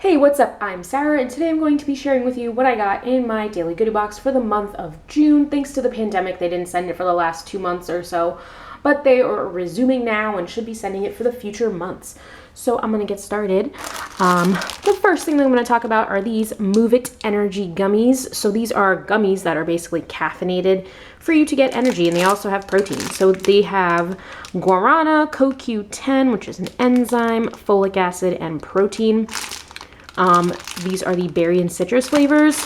Hey, what's up? I'm Sarah, and today I'm going to be sharing with you what I got in my daily goodie box for the month of June. Thanks to the pandemic, they didn't send it for the last 2 months or so, but they are resuming now and should be sending it for the future months. So I'm going to get started. The first thing that I'm going to talk about are these Movit energy gummies. So these are gummies that are basically caffeinated for you to get energy, and they also have protein. So they have guarana, CoQ10, which is an enzyme, folic acid, and protein. These are the berry and citrus flavors.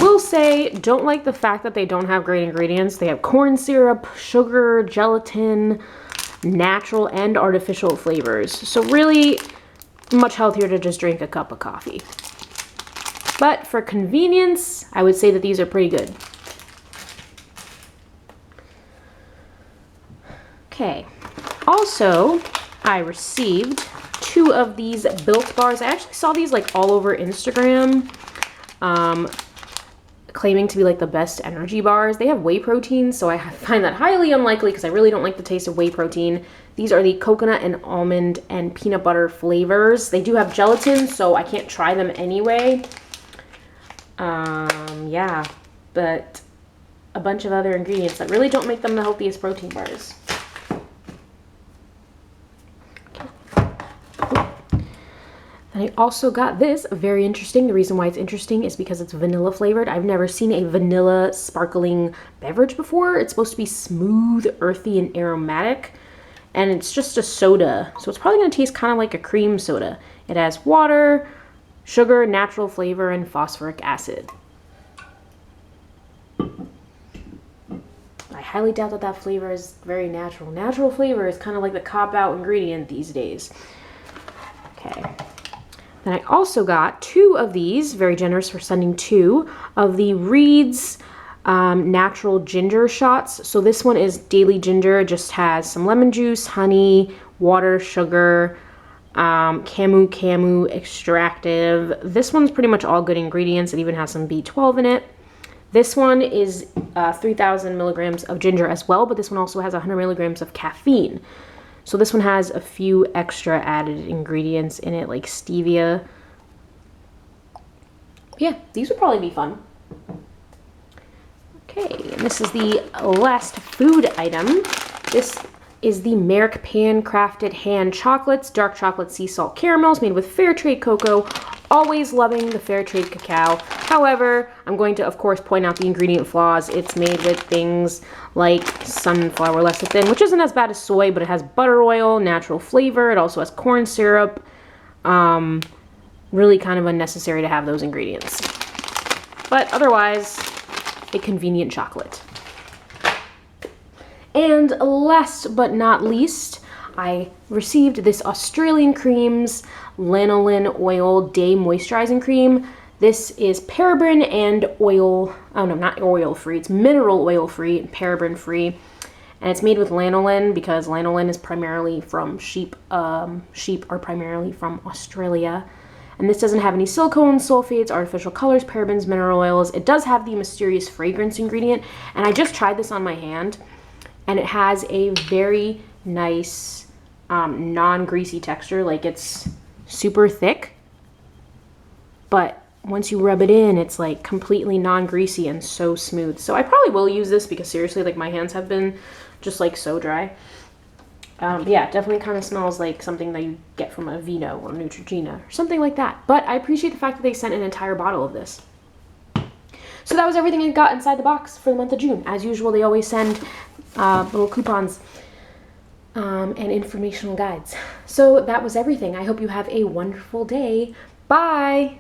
Will say, don't like the fact that they don't have great ingredients. They have corn syrup, sugar, gelatin, natural and artificial flavors. So really much healthier to just drink a cup of coffee. But for convenience, I would say that these are pretty good. Okay. Also, I received 2 of these Bilk bars. I actually saw these like all over Instagram, claiming to be like the best energy bars. They have whey protein, so I find that highly unlikely because I really don't like the taste of whey protein. These are the coconut and almond and peanut butter flavors. They do have gelatin, so I can't try them anyway. Yeah, but a bunch of other ingredients that really don't make them the healthiest protein bars. And I also got this, very interesting. The reason why it's interesting is because it's vanilla flavored. I've never seen a vanilla sparkling beverage before. It's supposed to be smooth, earthy, and aromatic. And it's just a soda, so it's probably gonna taste kind of like a cream soda. It has water, sugar, natural flavor, and phosphoric acid. I highly doubt that that flavor is very natural. Natural flavor is kind of like the cop-out ingredient these days. Okay. Then I also got 2 of these, very generous for sending 2, of the Reed's natural ginger shots. So this one is daily ginger. It just has some lemon juice, honey, water, sugar, camu extractive. This one's pretty much all good ingredients. It even has some B12 in it. This one is 3,000 milligrams of ginger as well, but this one also has 100 milligrams of caffeine. So this one has a few extra added ingredients in it, like stevia. Yeah, these would probably be fun. Okay, and this is the last food item. This is the Marich pan-crafted hand chocolates, dark chocolate sea salt caramels made with fair trade cocoa. Always loving the fair trade cacao. However, I'm going to, of course, point out the ingredient flaws. It's made with things like sunflower lecithin, which isn't as bad as soy, but it has butter oil, natural flavor. It also has corn syrup. Really kind of unnecessary to have those ingredients. But otherwise, a convenient chocolate. And last but not least, I received this Australian Creams Lanolin Oil Day Moisturizing Cream. This is paraben and oil, oh no, not oil free, it's mineral oil free and paraben free. And it's made with lanolin because lanolin is primarily from sheep. Sheep are primarily from Australia. And this doesn't have any silicone, sulfates, artificial colors, parabens, mineral oils. It does have the mysterious fragrance ingredient. And I just tried this on my hand, and it has a very nice non-greasy texture. Like, it's super thick, but once you rub it in, it's like completely non-greasy and so smooth. So I probably will use this because seriously, like, my hands have been just like so dry. Yeah, definitely kind of smells like something that you get from a Vino or Neutrogena or something like that. But I appreciate the fact that they sent an entire bottle of this. So that was everything I got inside the box for the month of June. As usual, they always send little coupons and informational guides. So that was everything. I hope you have a wonderful day. Bye!